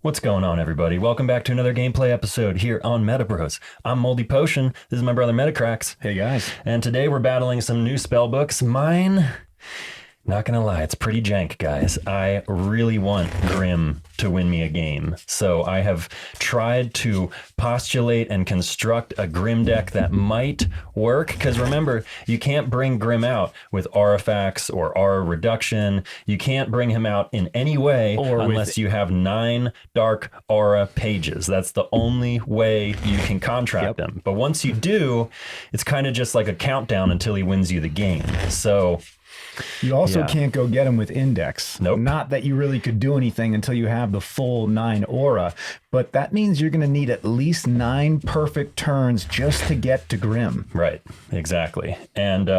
What's going on, everybody? Welcome back to another gameplay episode here on MetaBroz. I'm Moldy Potion. This is my brother Metacrax. Hey guys. And today we're battling some new spell books. Mine, not gonna lie, it's pretty jank, guys. I really want Grim to win me a game. So I have tried to postulate and construct a Grim deck that might work. Because remember, you can't bring Grim out with Aurifax or Aura Reduction. You can't bring him out in any way unless you have 9 Dark Aura pages. That's the only way you can contract him. But once you do, it's kind of just like a countdown until he wins you the game. So you also can't go get him with Index. Nope. Not that you really could do anything until you have the full 9 aura, but that means you're going to need at least 9 perfect turns just to get to Grim. Right, exactly. And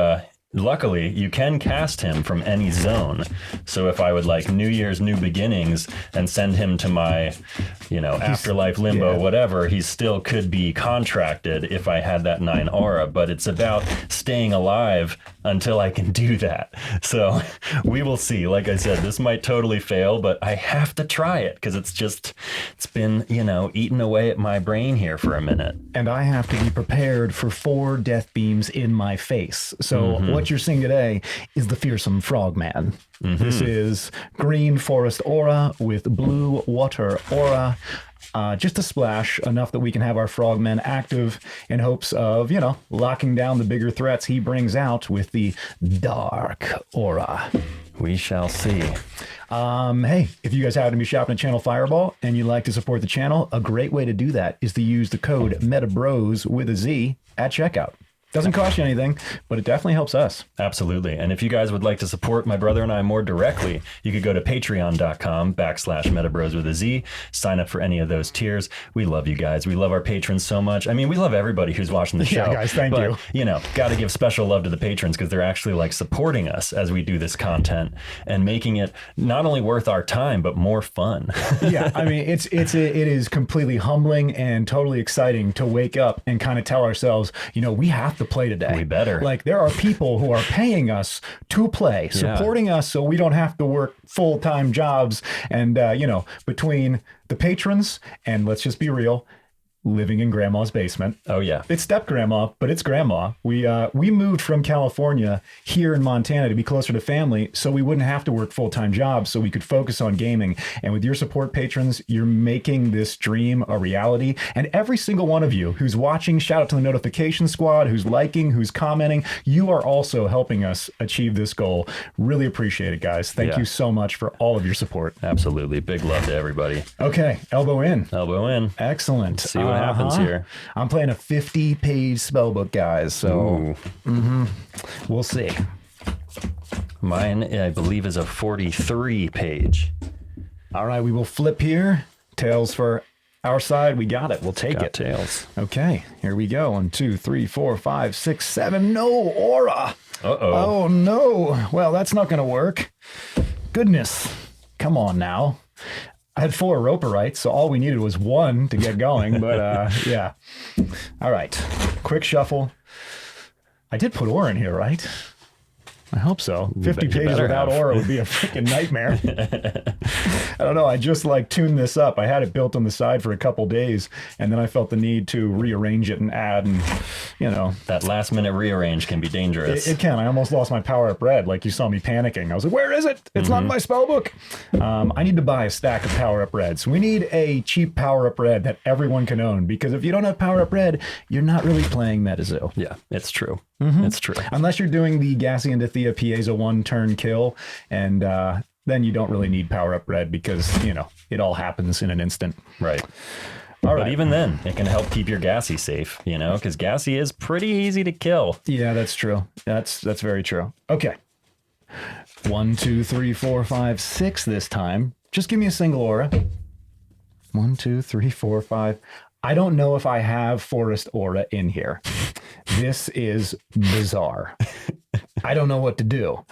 luckily, you can cast him from any zone. So if I would like New Year's New Beginnings and send him to my, Afterlife Limbo, whatever, he still could be contracted if I had that 9 aura. But it's about staying alive until I can do that. So we will see. Like I said, this might totally fail, but I have to try it because it's been, eating away at my brain here for a minute. And I have to be prepared for 4 death beams in my face. So what you're seeing today is the Fearsome Frogman. This is green forest aura with blue water aura. Just a splash, enough that we can have our frogmen active in hopes of, locking down the bigger threats he brings out with the dark aura. We shall see. Hey, if you guys happen to be shopping at Channel Fireball and you'd like to support the channel, a great way to do that is to use the code MetaBroz with a Z at checkout. Doesn't cost you anything, but it definitely helps us. Absolutely. And if you guys would like to support my brother and I more directly, you could go to patreon.com/MetaBroz with a Z, sign up for any of those tiers. We love you guys. We love our patrons so much. I mean, we love everybody who's watching the show. Yeah, guys, thank you. Got to give special love to the patrons because they're actually like supporting us as we do this content and making it not only worth our time, but more fun. Yeah, I mean, it is completely humbling and totally exciting to wake up and kind of tell ourselves, we have to play today. We better. Like, there are people who are paying us to play, supporting us so we don't have to work full-time jobs. And, between the patrons and, let's just be real, living in grandma's basement. Oh yeah. It's step grandma, but it's grandma. We moved from California here in Montana to be closer to family so we wouldn't have to work full-time jobs so we could focus on gaming. And with your support, patrons, you're making this dream a reality. And every single one of you who's watching, shout out to the notification squad, who's liking, who's commenting, you are also helping us achieve this goal. Really appreciate it, guys. Thank you so much for all of your support. Absolutely. Big love to everybody. Okay, elbow in. Elbow in. Excellent. See what happens here. I'm playing a 50-page spellbook, guys, so we'll see. Mine, I believe, is a 43-page. All right, we will flip here. Tails for our side. We got it. We'll take it. Tails. Okay, here we go. 1, 2, 3, 4, 5, 6, 7. No aura. Uh-oh. Oh, no. Well, that's not going to work. Goodness. Come on now. I had 4 roperites, so all we needed was 1 to get going, but yeah. All right, quick shuffle. I did put aura in here, right? I hope so. 50 pages without aura would be a freaking nightmare. I don't know. I just tuned this up. I had it built on the side for a couple days, and then I felt the need to rearrange it and add, and that last minute rearrange can be dangerous. It can. I almost lost my power up red. Like, you saw me panicking. I was like, where is it? It's not in my spell book. I need to buy a stack of power up reds. We need a cheap power up red that everyone can own, because if you don't have power up red, you're not really playing MetaZoo. Yeah, it's true. It's true. Unless you're doing the Gassy and Dithia Piezo 1-turn kill, and then you don't really need power up red because, it all happens in an instant. Right. All right. But even then, it can help keep your Gassy safe, because Gassy is pretty easy to kill. Yeah, that's true. That's very true. Okay. 1, 2, 3, 4, 5, 6 this time. Just give me a single aura. 1, 2, 3, 4, 5. I don't know if I have Forest Aura in here. This is bizarre. I don't know what to do.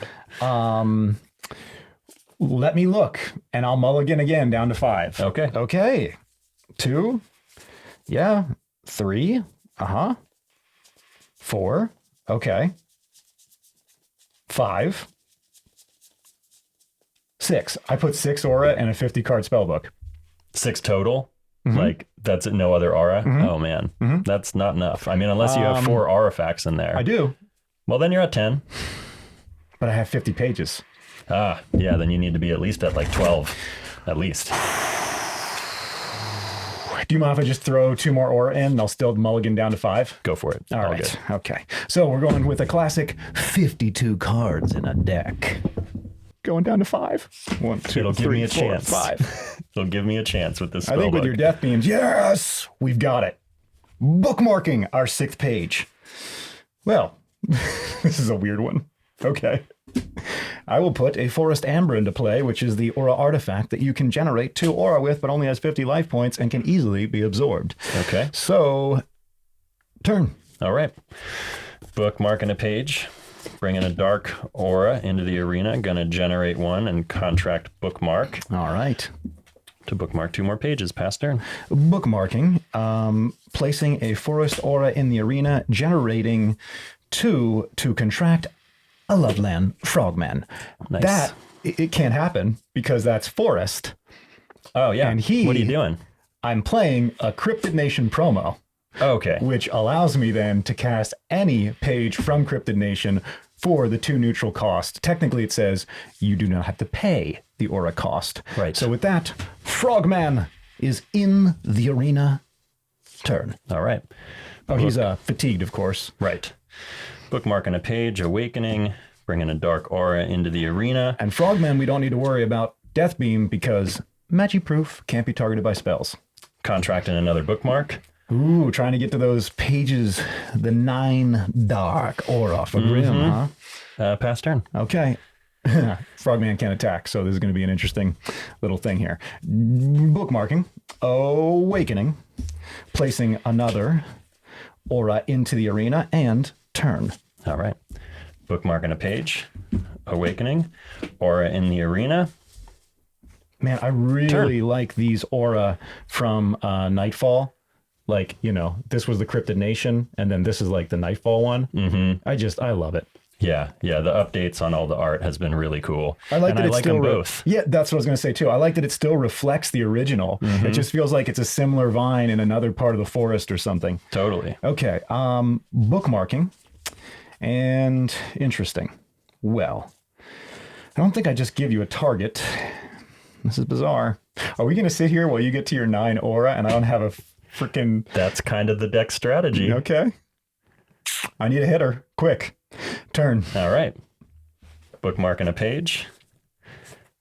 Let me look, and I'll mulligan again down to 5. Okay. Okay. 2. Yeah. 3. 4. Okay. 5. 6. I put 6 aura and a 50 card spellbook. 6 total. Like that's no other aura. Oh man, that's not enough. I mean, unless you have 4 artifacts in there. I do. Well, then you're at 10. But I have 50 pages. Yeah, then you need to be at least at like 12, at least. Do you mind if I just throw 2 more aura in and I'll still mulligan down to 5? Go for it. All right. Good. Okay. So we're going with a classic 52 cards in a deck. Going down to 5. 1, 2, It'll give 3, me a 4, chance. 5. It'll give me a chance with this spellbook. I think with your death beams, yes, we've got it. Bookmarking our 6th page. Well, this is a weird one. Okay. I will put a Forest Amber into play, which is the aura artifact that you can generate 2 aura with, but only has 50 life points and can easily be absorbed. Okay. So, turn. All right. Bookmarking a page. Bringing a dark aura into the arena. Gonna generate 1 and contract bookmark. All right. To bookmark 2 more pages. Pass turn. Bookmarking. Placing a forest aura in the arena, generating 2 to contract a Loveland Frogman. Nice. That, it can't happen because that's forest. Oh, yeah. And what are you doing? I'm playing a Cryptid Nation promo. Okay. Which allows me then to cast any page from Cryptid Nation for the 2 neutral cost. Technically, it says you do not have to pay the aura cost. Right. So with that, Frogman is in the arena. Turn. All right. Oh, he's fatigued, of course. Right. Bookmarking a page, awakening, bringing a dark aura into the arena. And Frogman, we don't need to worry about Death Beam because magic proof can't be targeted by spells. Contracting another bookmark. Ooh, trying to get to those pages, the 9 dark aura for Grim, huh? Pass turn. Okay. Frogman can't attack, so this is going to be an interesting little thing here. Bookmarking, awakening, placing another aura into the arena, and turn. All right. Bookmarking a page, awakening, aura in the arena. Man, I really like these aura from Nightfall. Like, you know, this was the Cryptid Nation, and then this is like the Nightfall one. I love it. Yeah, the updates on all the art has been really cool. I like that I it's like still them both. Yeah, that's what I was going to say too. I like that it still reflects the original. It just feels like it's a similar vine in another part of the forest or something. Totally. Okay, bookmarking. And interesting. Well, I don't think I just give you a target. This is bizarre. Are we going to sit here while you get to your 9 aura and I don't have a freaking... That's kind of the deck strategy. Okay. I need a hitter. Quick. Turn. All right. Bookmarking a page.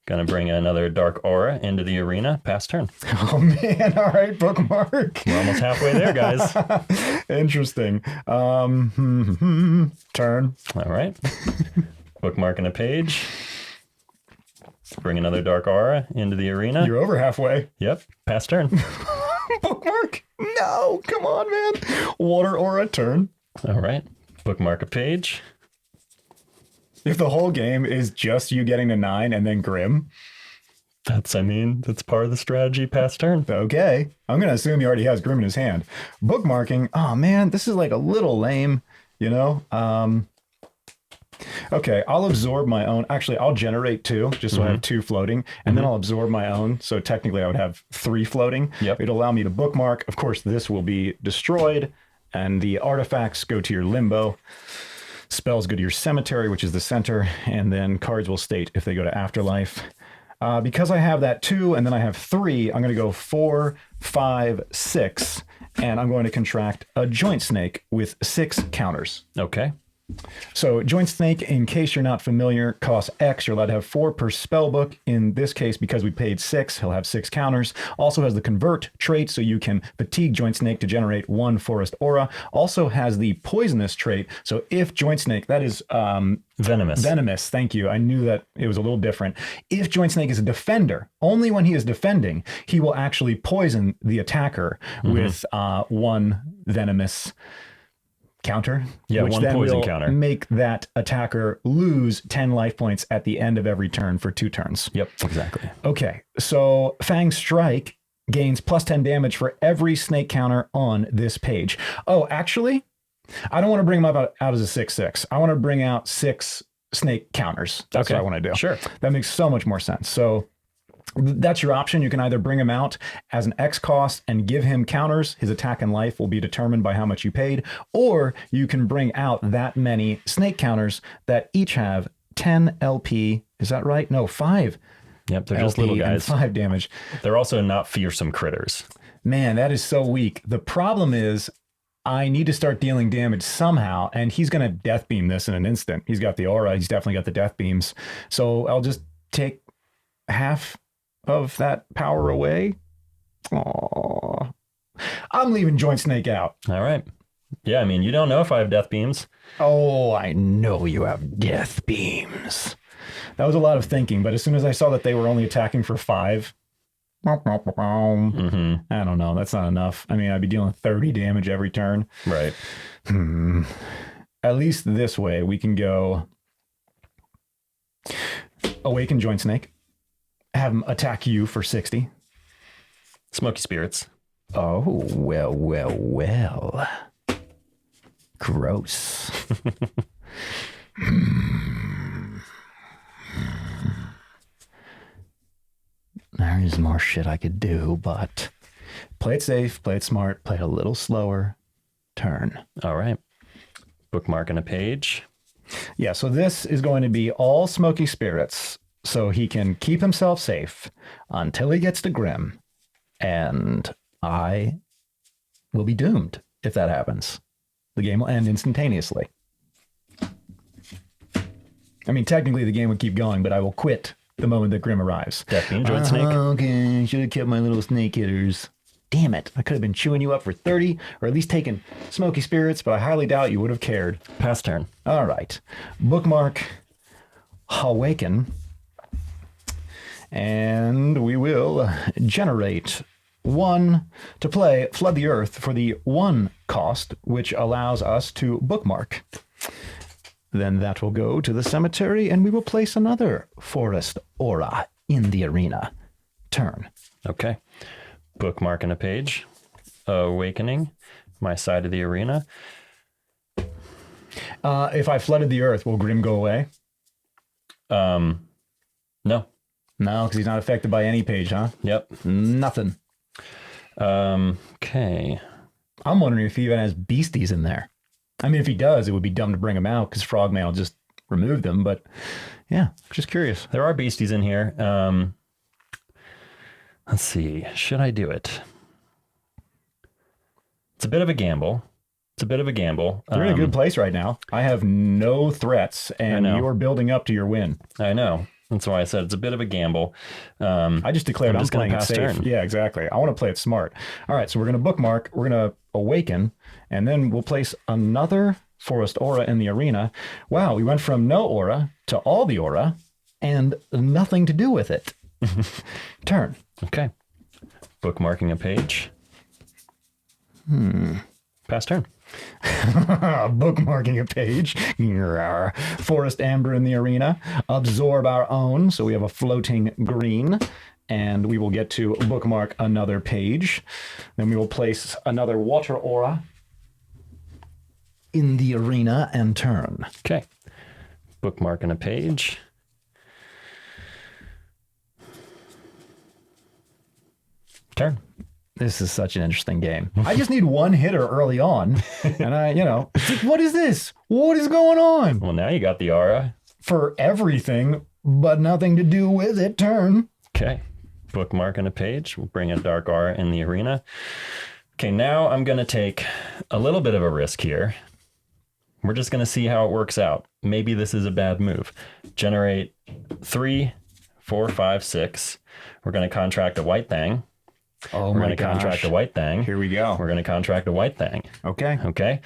Gonna bring another dark aura into the arena. Pass turn. Oh, man. All right. Bookmark. We're almost halfway there, guys. Interesting. Turn. All right. Bookmarking a page. Bring another dark aura into the arena. You're over halfway. Yep. Pass turn. Bookmark. No. Come on, man. Water aura. Turn. All right. Bookmark a page. If the whole game is just you getting to 9 and then Grim. That's part of the strategy. Pass turn. Okay. I'm going to assume he already has Grim in his hand. Bookmarking. Oh, man, this is like a little lame, you know? Okay, I'll absorb my own. Actually, I'll generate 2, just so I have 2 floating, and then I'll absorb my own. So technically I would have 3 floating. Yep. It'll allow me to bookmark. Of course, this will be destroyed, and the artifacts go to your limbo. Spells go to your cemetery, which is the center, and then cards will state if they go to afterlife. Because I have that 2, and then I have 3, I'm going to go 4, 5, 6, and I'm going to contract a Joint Snake with 6 counters. Okay. So Joint Snake, in case you're not familiar, costs X. You're allowed to have 4 per spell book. In this case, because we paid 6, he'll have 6 counters. Also has the Convert trait, so you can fatigue Joint Snake to generate 1 Forest Aura. Also has the Poisonous trait, so if Joint Snake, that is... Venomous. Venomous, thank you. I knew that it was a little different. If Joint Snake is a defender, only when he is defending, he will actually poison the attacker with 1 Venomous counter, yeah, which 1 then poison will counter. Make that attacker lose 10 life points at the end of every turn for 2 turns. Yep, exactly. Okay, so Fang Strike gains plus 10 damage for every snake counter on this page. Oh, actually, I don't want to bring him out as a 6/6. I want to bring out 6 snake counters. That's what I want to do. Sure. That makes so much more sense. So That's your option. You can either bring him out as an X cost and give him counters. His attack and life will be determined by how much you paid. Or you can bring out that many snake counters that each have 10 LP. Is that right? No, 5. Yep, they're just little guys. And 5 damage. They're also not fearsome critters. Man, that is so weak. The problem is I need to start dealing damage somehow, and he's going to death beam this in an instant. He's got the aura. He's definitely got the death beams. So I'll just take half of that power away. Aww. I'm leaving Joint Snake out. All right. Yeah, I mean, you don't know if I have death beams. Oh, I know you have death beams. That was a lot of thinking, but as soon as I saw that they were only attacking for 5, I don't know. That's not enough. I mean, I'd be dealing 30 damage every turn. Right. At least this way, we can go Awaken Joint Snake. Have him attack you for 60. Smoky Spirits. Oh, well. Gross. There is more shit I could do, but play it safe, play it smart, play it a little slower. Turn. All right. Bookmarking a page. Yeah, so this is going to be all Smoky Spirits, so he can keep himself safe until he gets to Grim, and I will be doomed if that happens. The game will end instantaneously. I mean, technically the game would keep going, but I will quit the moment that Grim arrives. Death Beam, Joint Snake. Okay, should have kept my little snake hitters. Damn it, I could have been chewing you up for 30, or at least taken Smoky Spirits, but I highly doubt you would have cared. Pass turn. All right. Bookmark Awaken. And we will generate 1 to play Flood the Earth for the 1 cost, which allows us to bookmark. Then that will go to the cemetery, and we will place another forest aura in the arena. Turn. Okay. Bookmarking a page. Awakening. My side of the arena. If I flooded the Earth, will Grim go away? No. No, because he's not affected by any page, huh? Yep. Nothing. Okay. I'm wondering if he even has beasties in there. I mean, if he does, it would be dumb to bring them out because Frogman will just remove them. But yeah, just curious. There are beasties in here. Let's see. Should I do it? It's a bit of a gamble. You're in a good place right now. I have no threats, and you're building up to your win. I know. That's why I said it's a bit of a gamble. I just declared I'm playing it safe. Turn. Yeah, exactly. I want to play it smart. All right, so we're going to bookmark. We're going to awaken, and then we'll place another forest aura in the arena. Wow, we went from no aura to all the aura and nothing to do with it. Turn. Okay. Bookmarking a page. Pass turn. Bookmarking a page. Forest amber in the arena. Absorb our own. So we have a floating green. And we will get to bookmark another page. Then we will place another water aura in the arena and turn. Okay. Bookmarking a page. Turn. This is such an interesting game. I just need one hitter early on. And it's like, what is this? What is going on? Well, now you got the aura. For everything, but nothing to do with it. Turn. Okay. Bookmarking a page. We'll bring a dark aura in the arena. Okay, now I'm going to take a little bit of a risk here. We're just going to see how it works out. Maybe this is a bad move. Generate 3, 4, 5, 6. We're going to contract a white thing. Oh, we're going to contract a white thing. Here we go. We're going to contract a white thing. Okay.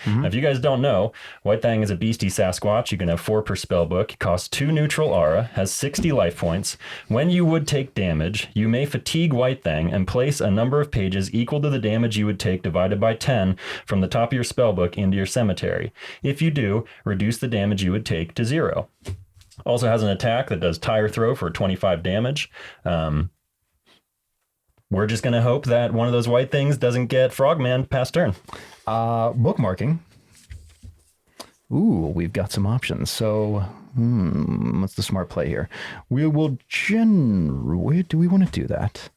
Now, if you guys don't know, white thing is a beastie Sasquatch. You can have 4 per spell book. It costs 2 neutral aura, has 60 life points. When you would take damage, you may fatigue white thing and place a number of pages equal to the damage you would take divided by 10 from the top of your spell book into your cemetery. If you do, reduce the damage you would take to 0. Also has an attack that does tire throw for 25 damage. We're just going to hope that one of those white things doesn't get Frogman past turn. Bookmarking. Ooh, we've got some options. So, what's the smart play here? We will where do we want to do that?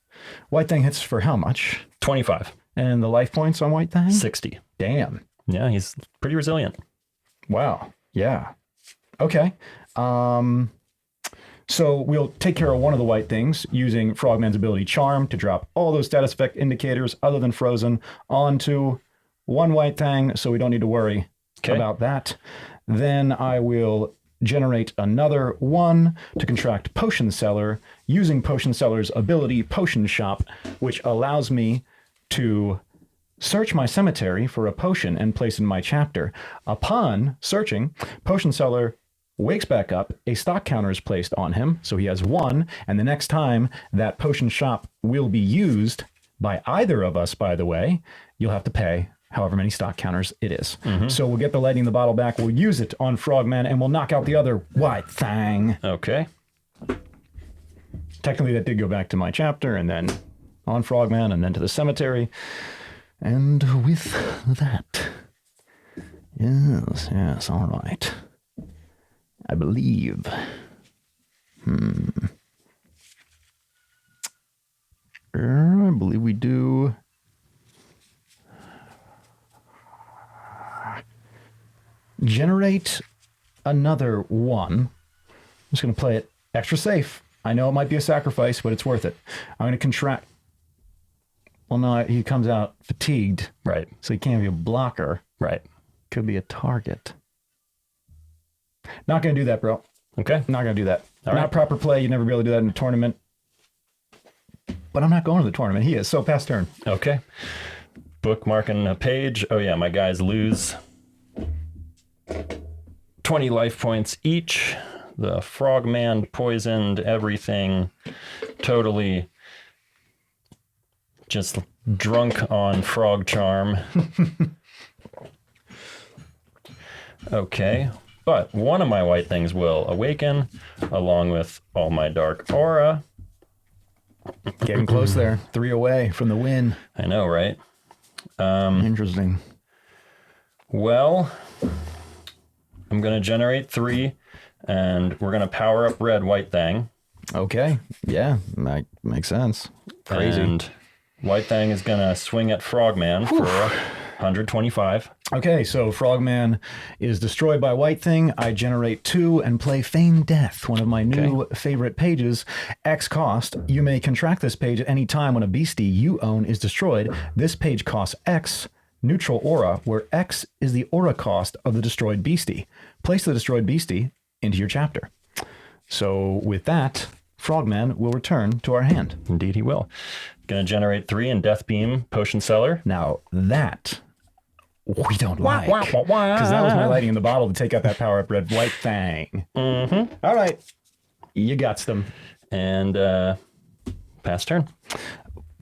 White Thing hits for how much? 25. And the life points on White Thing? 60. Damn. Yeah, he's pretty resilient. Wow. Yeah. Okay. So we'll take care of one of the White Things using Frogman's ability Charm to drop all those status effect indicators other than Frozen onto one White Thing, so we don't need to worry about that. Then I will generate another one to contract Potion Seller using Potion Seller's ability Potion Shop, which allows me to search my cemetery for a potion and place in my chapter. Upon searching, Potion Seller wakes back up, a stock counter is placed on him, so he has 1, and the next time that potion shop will be used by either of us, by the way, you'll have to pay however many stock counters it is. So we'll get the Lightning in the Bottle back, we'll use it on Frogman, and we'll knock out the other White Thing. Okay. Technically, that did go back to my chapter, and then on Frogman, and then to the cemetery. And with that, yes, all right. I believe. I believe we do. Generate another one. I'm just going to play it extra safe. I know it might be a sacrifice, but it's worth it. I'm going to contract. Well, no, he comes out fatigued. Right. So he can't be a blocker. Right. Could be a target. Not going to do that, bro. Okay. Not going to do that. All Not right. proper play. You never be able to do that in a tournament. But I'm not going to the tournament. He is. So pass turn. Okay. Bookmarking a page. Oh, yeah. My guys lose 20 life points each. The Frogman poisoned everything. Totally just drunk on frog charm. Okay. But one of my White Things will awaken along with all my dark aura. Getting close there. 3 away from the win. I know, right? Interesting. Well, I'm going to generate 3, and we're going to power up red White Thing. Okay. Yeah. That makes sense. Crazy. And White Thing is going to swing at Frogman for 125. Okay, so Frogman is destroyed by White Thing. I generate 2 and play Feign Death, one of my new favorite pages. X cost. You may contract this page at any time when a beastie you own is destroyed. This page costs X, neutral aura, where X is the aura cost of the destroyed beastie. Place the destroyed beastie into your chapter. So with that, Frogman will return to our hand. Indeed, he will. Going to generate 3 in Death Beam Potion Seller. Now that we don't like, because that was my Lightning in the Bottle to take out that power up red White Thing. All right, you got them. And pass turn.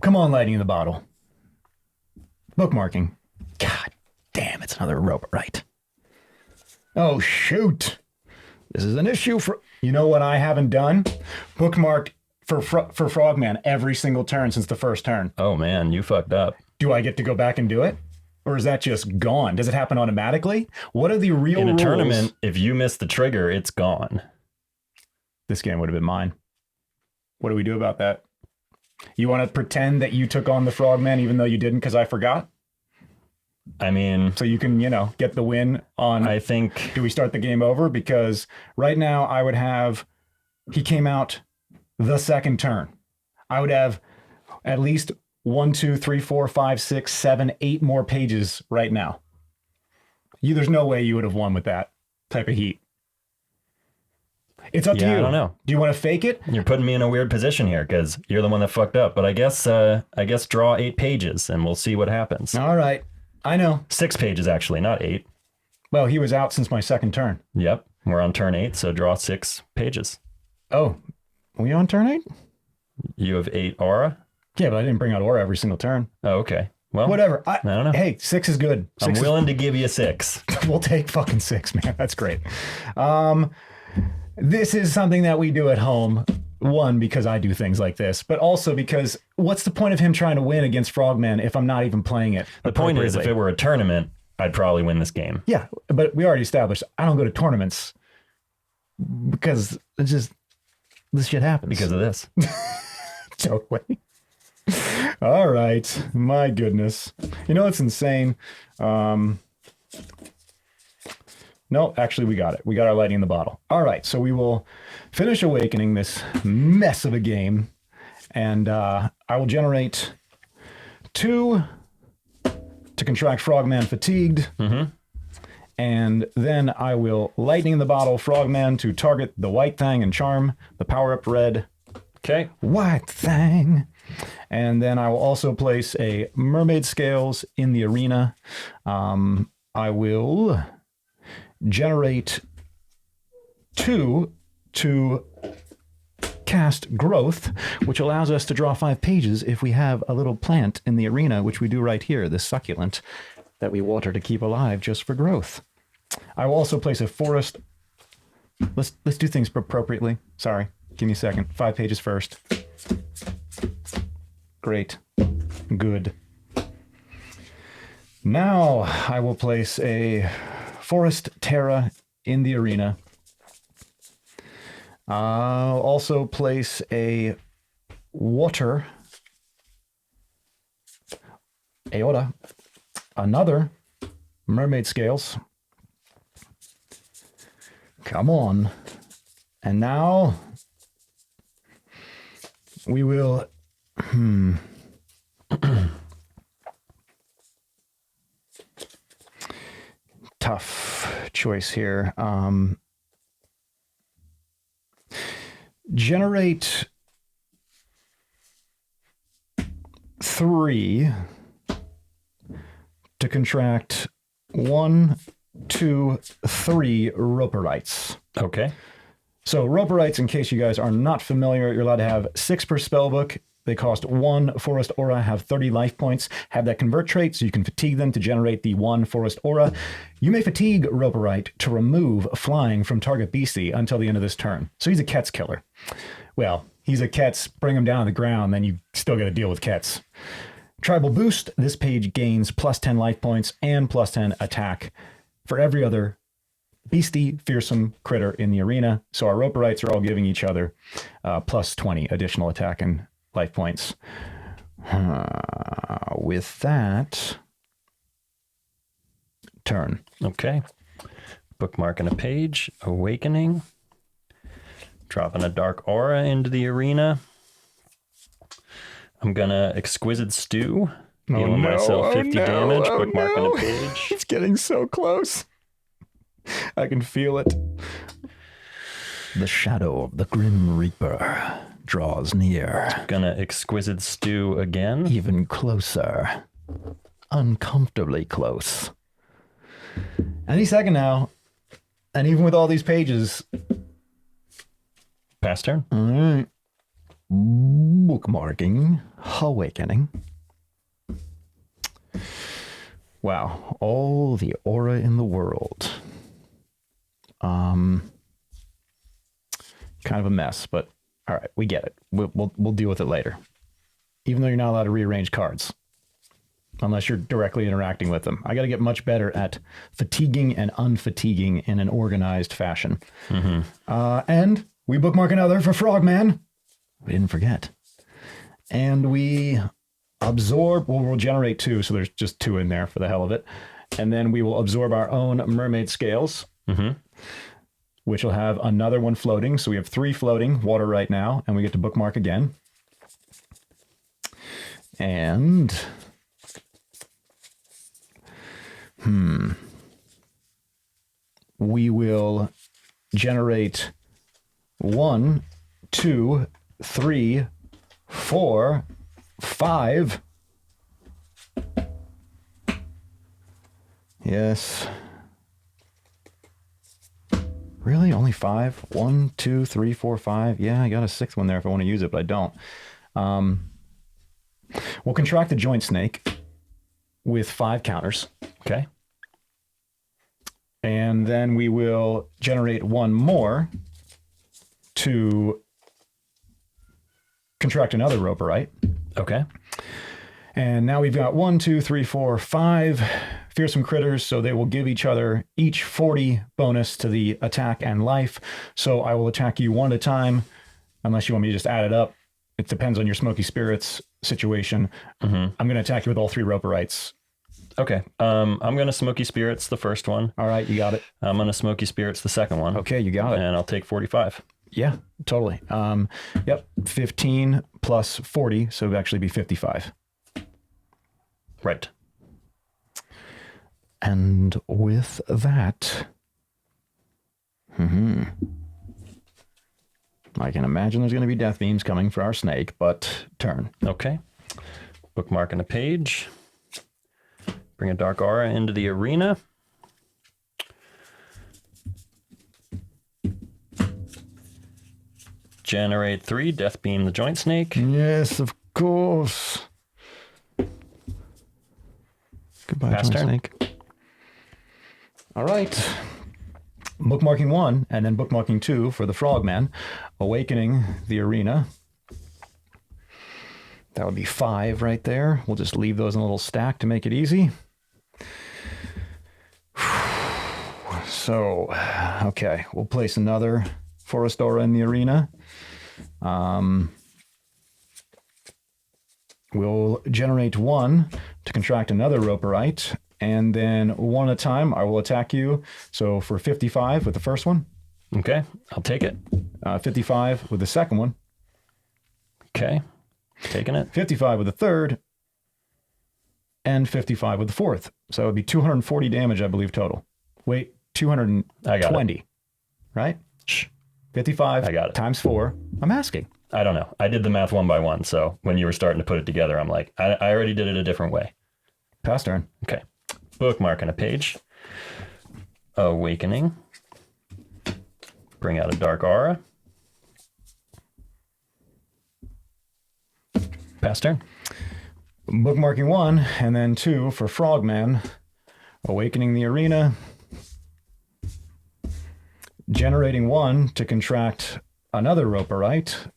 Come on, Lightning in the Bottle. Bookmarking. God damn, it's another rope, right? Oh shoot, this is an issue for. You know what I haven't done? Bookmarked for Frogman every single turn since the first turn. Oh man, you fucked up. Do I get to go back and do it? Or is that just gone? Does it happen automatically? What are the real rules? In a tournament, if you miss the trigger, it's gone. This game would have been mine. What do we do about that? You want to pretend that you took on the Frogman even though you didn't because I forgot? I mean, So you can, get the win on... I think Do we start the game over? Because right now I would have... He came out the second turn. I would have at least 1, 2, 3, 4, 5, 6, 7, 8 more pages right now. There's no way you would have won with that type of heat. It's up to you. I don't know. Do you want to fake it? You're putting me in a weird position here because you're the one that fucked up. But I guess draw 8 pages and we'll see what happens. All right. I know. 6 pages actually, not 8. Well, he was out since my second turn. Yep, we're on turn 8, so draw 6 pages. Oh, were we on turn 8? You have 8 aura. Yeah, but I didn't bring out aura every single turn. Oh, okay. Well, Whatever. I don't know. Hey, 6 is good. I'm willing to give you 6. We'll take fucking 6, man. That's great. This is something that we do at home. One, because I do things like this, but also because what's the point of him trying to win against Frogman if I'm not even playing it? The point is, if it were a tournament, I'd probably win this game. Yeah, but we already established I don't go to tournaments because it's just this shit happens. Because of this. Totally. All right. My goodness. You know, it's insane. No, actually, we got it. We got our lightning in the bottle. All right. So we will finish awakening this mess of a game. And I will generate 2 to contract Frogman Fatigued. Mm-hmm. And then I will lightning in the bottle Frogman to target the white thing and charm the power-up red. Okay. White thing. And then I will also place a mermaid scales in the arena. I will generate 2 to cast growth, which allows us to draw 5 pages if we have a little plant in the arena, which we do right here, this succulent that we water to keep alive just for growth. I will also place a forest. Let's do things appropriately. Sorry, give me a second. 5 pages first. Great. Good. Now I will place a Forest Terra in the arena. I'll also place a Water Aorta, another Mermaid Scales. Come on. And now we will... Tough choice here. Generate 3 to contract 1, 2, 3 Roperites. Okay. So Roperites, in case you guys are not familiar, you're allowed to have 6 per spellbook. They cost 1 Forest Aura, have 30 life points, have that convert trait, so you can fatigue them to generate the 1 Forest Aura. You may fatigue Roperite to remove flying from target beastie until the end of this turn. So he's a Ketz killer. Well, he's a Ketz, bring him down to the ground, then you still got to deal with Ketz. Tribal Boost, this page gains plus 10 life points and plus 10 attack for every other beastie, fearsome critter in the arena. So our Roperites are all giving each other plus 20 additional attack and life points. With that, turn. Okay. Bookmarking a page, awakening, dropping a dark aura into the arena. I'm gonna exquisite stew, healing myself 50 damage, bookmarking a page. It's getting so close. I can feel it. The shadow of the Grim Reaper draws near. Gonna exquisite stew again. Even closer. Uncomfortably close. Any second now. And even with all these pages. Pass turn. All right. Bookmarking. Awakening. Wow. All the aura in the world. Kind of a mess, but all right, we get it. We'll deal with it later. Even though you're not allowed to rearrange cards. Unless you're directly interacting with them. I got to get much better at fatiguing and unfatiguing in an organized fashion. Mm-hmm. And we bookmark another for Frogman. We didn't forget. And we absorb, well, we'll generate 2, so there's just 2 in there for the hell of it. And then we will absorb our own mermaid scales, which will have another one floating. So we have 3 floating water right now, and we get to bookmark again. And... we will generate 1, 2, 3, 4, 5. Yes. Really? Only 5? 1, 2, 3, 4, 5. Yeah, I got a 6th one there if I want to use it, but I don't. We'll contract the joint snake with 5 counters. Okay. And then we will generate 1 more to contract another Roperite. Okay. And now we've got 1, 2, 3, 4, 5 fearsome critters, so they will give each 40 bonus to the attack and life. So I will attack you one at a time, unless you want me to just add it up. It depends on your smoky spirits situation. I'm going to attack you with all 3 Roperites. Okay. I'm going to Smoky Spirits the first one. All right, you got it. I'm going to Smoky Spirits the second one. Okay, you got it. And I'll take 45. Yeah, totally. Yep, 15 plus 40, so it would actually be 55. Right. And with that, I can imagine there's going to be death beams coming for our snake, but turn. Okay. Bookmarking a page. Bring a dark aura into the arena. Generate 3, death beam the joint snake. Yes, of course. Goodbye, Pass joint turn. snake. All right. Bookmarking 1 and then bookmarking 2 for the frogman. Awakening the arena. That would be 5 right there. We'll just leave those in a little stack to make it easy. So, okay, we'll place another Forest Aura in the arena. We'll generate 1 to contract another Roperite, and then 1 at a time, I will attack you. So for 55 with the first one. Okay, I'll take it. 55 with the second one. Okay, taking it. 55 with the third. And 55 with the fourth. So it would be 240 damage, I believe, total. Wait, 220. I got it. Right? Shh. 55 I got it. times 4. I'm asking. I don't know. I did the math one by one. So when you were starting to put it together, I'm like, I already did it a different way. Pass turn. Okay. Bookmarking a page. Awakening. Bring out a dark aura. Pass turn. Bookmarking 1 and then 2 for Frogman. Awakening the arena. Generating 1 to contract another Roperite.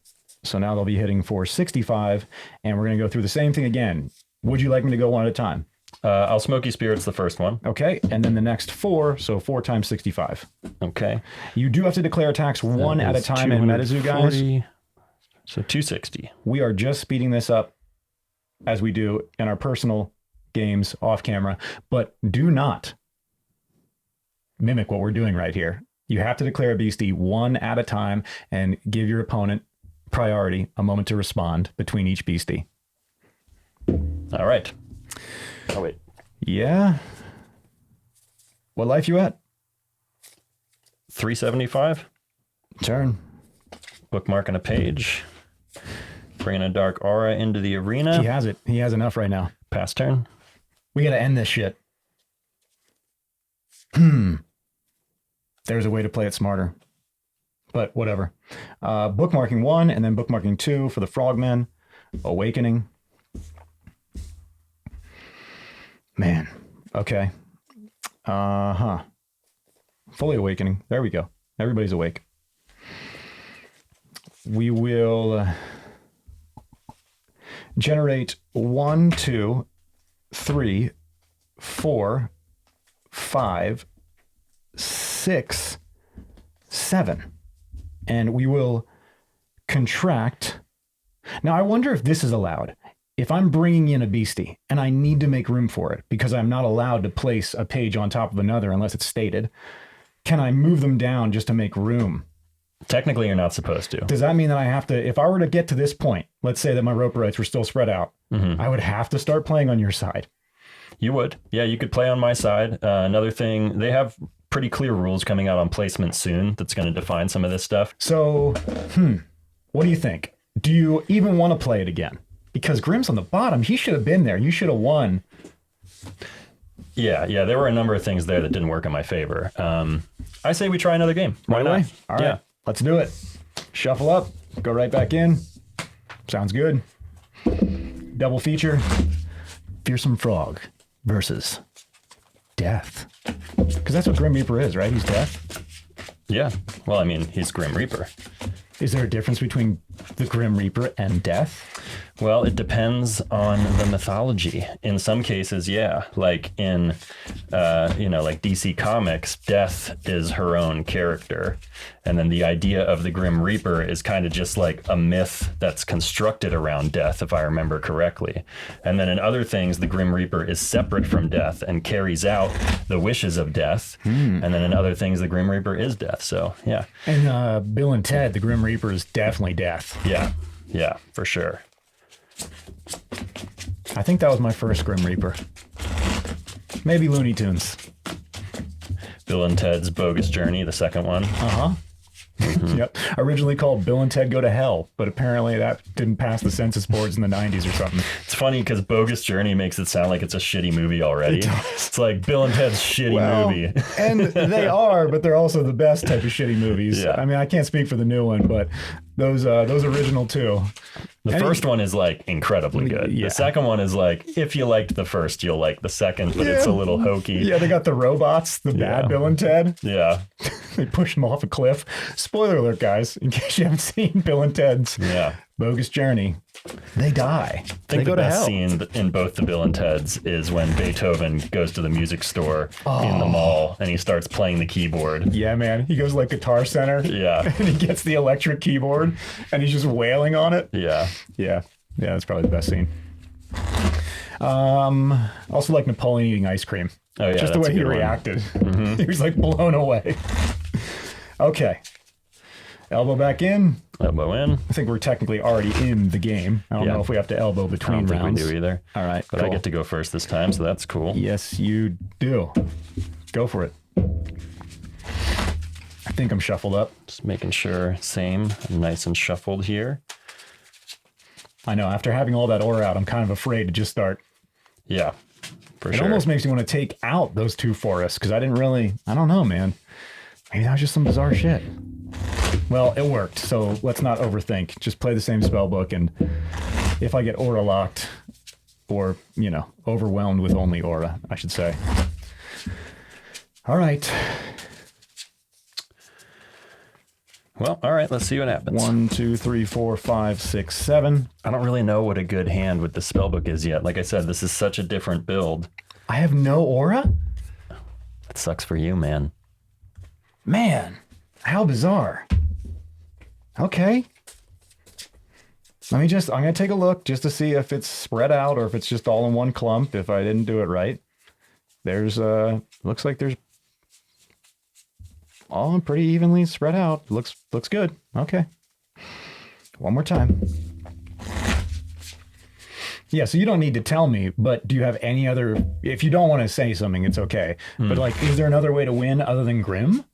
So now they'll be hitting for 65, and we're going to go through the same thing again. Would you like me to go one at a time? I'll Smoky Spirits the first one. Okay, and then the next 4, so 4 times 65. Okay. You do have to declare attacks one at a time in MetaZoo, guys. So 260. We are just speeding this up as we do in our personal games off camera, but do not mimic what we're doing right here. You have to declare a beastie 1 at a time and give your opponent priority, a moment to respond between each beastie. All right. Oh, wait. Yeah. What life you at? 375. Turn. Bookmarking a page. Bringing a dark aura into the arena. He has it. He has enough right now. Pass turn. We got to end this shit. There's a way to play it smarter. But whatever. Bookmarking 1 and then bookmarking 2 for the Frogmen. Awakening. Man. Okay. Fully awakening. There we go. Everybody's awake. We will generate 1, 2, 3, 4, 5, 6, 7. And we will contract. Now, I wonder if this is allowed. If I'm bringing in a beastie and I need to make room for it because I'm not allowed to place a page on top of another unless it's stated, can I move them down just to make room? Technically, you're not supposed to. Does that mean that I have to, if I were to get to this point, let's say that my Roperites were still spread out, I would have to start playing on your side? You would. Yeah, you could play on my side. Another thing, they have pretty clear rules coming out on placement soon that's going to define some of this stuff. So, what do you think? Do you even want to play it again? Because Grimm's on the bottom. He should have been there. You should have won. Yeah, there were a number of things there that didn't work in my favor. I say we try another game. Why Right not? away? All right. Yeah. Let's do it. Shuffle up. Go right back in. Sounds good. Double feature. Fearsome Frog versus Death. Because that's what Grim Reaper is, right? He's death. Yeah. Well, I mean, he's Grim Reaper. Is there a difference between the Grim Reaper and death? Well, it depends on the mythology. In some cases, yeah, like in, like DC Comics, Death is her own character. And then the idea of the Grim Reaper is kind of just like a myth that's constructed around Death, if I remember correctly. And then in other things, the Grim Reaper is separate from Death and carries out the wishes of Death. And then in other things, the Grim Reaper is Death. So, yeah. And Bill and Ted, the Grim Reaper is definitely death. Yeah, for sure. I think that was my first Grim Reaper. Maybe Looney Tunes. Bill and Ted's Bogus Journey, the second one. Uh-huh. Yep. Originally called Bill and Ted Go to Hell, but apparently that didn't pass the census boards in the 90s or something. It's funny because Bogus Journey makes it sound like it's a shitty movie already. It's like Bill and Ted's shitty movie. And they are, but they're also the best type of shitty movies. Yeah. I mean, I can't speak for the new one, but those original two. The first one is like incredibly good. Yeah. The second one is like, if you liked the first, you'll like the second, but it's a little hokey. Yeah, they got the robots, the bad Bill and Ted. Yeah. They push them off a cliff. Spoiler alert, guys, in case you haven't seen Bill and Ted's Bogus Journey. They die. I think the best scene in both the Bill and Ted's is when Beethoven goes to the music store in the mall and he starts playing the keyboard. Yeah, man. He goes like Guitar Center. Yeah. And he gets the electric keyboard and he's just wailing on it. Yeah. Yeah. Yeah, that's probably the best scene. Also like Napoleon eating ice cream. Oh, yeah. Just the way he reacted. He was like blown away. Okay. Elbow back in. Elbow in. I think we're technically already in the game. I don't know if we have to elbow between rounds. I don't think we do either. All right, but I get to go first this time, so that's cool. Yes, you do. Go for it. I think I'm shuffled up. Just making sure, same, nice and shuffled here. I know, after having all that aura out, I'm kind of afraid to just start. Yeah, for sure. It almost makes me want to take out those two forests, because I don't know, man. Maybe that was just some bizarre shit. Well, it worked, so let's not overthink. Just play the same spell book, and if I get aura locked, or, overwhelmed with only aura, I should say. All right. Well, all right, let's see what happens. 1, 2, 3, 4, 5, 6, 7. I don't really know what a good hand with the spellbook is yet. Like I said, this is such a different build. I have no aura? That sucks for you, man. Man, how bizarre. Okay. I'm going to take a look just to see if it's spread out or if it's just all in one clump, if I didn't do it right. Looks like there's all pretty evenly spread out. Looks good. Okay. One more time. Yeah, so you don't need to tell me, but do you have any other, if you don't want to say something, it's okay. But is there another way to win other than Grim?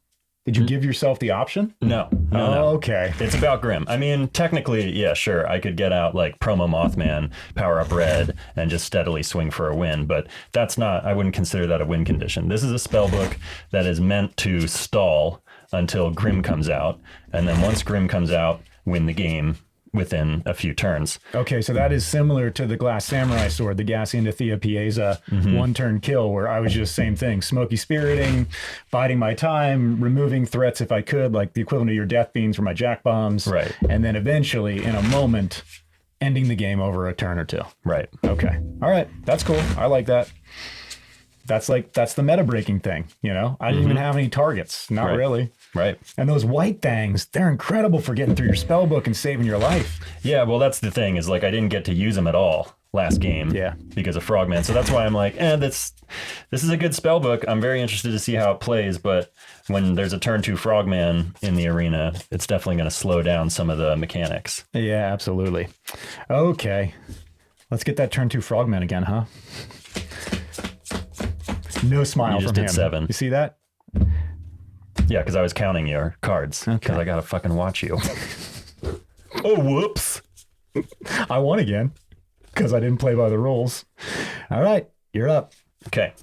Did you give yourself the option? No. Okay. It's about Grim. I mean, technically, yeah, sure. I could get out like Promo Mothman, power up red, and just steadily swing for a win. But I wouldn't consider that a win condition. This is a spell book that is meant to stall until Grim comes out. And then once Grim comes out, win the game within a few turns. Okay, so that is similar to the Glass Samurai Sword, the Gassian to Thea Pieza one-turn kill, where I was just same thing, smoky spiriting, biding my time, removing threats if I could, like the equivalent of your death beams for my jack bombs, right? And then eventually, in a moment, ending the game over a turn or two. Right. Okay. All right. That's cool. I like that. That's the meta breaking thing, I didn't even have any targets. Not really. Right. And those white things, they're incredible for getting through your spell book and saving your life. Yeah, well, that's the thing, is like I didn't get to use them at all last game because of Frogman. So that's why I'm like, this is a good spell book. I'm very interested to see how it plays, but when there's a turn 2 Frogman in the arena, it's definitely going to slow down some of the mechanics. Yeah, absolutely. Okay. Let's get that turn 2 Frogman again, huh? No smile you just from did him. 7. You see that? Yeah, because I was counting your cards. Because I got to fucking watch you. Oh, whoops. I won again because I didn't play by the rules. All right, you're up. Okay.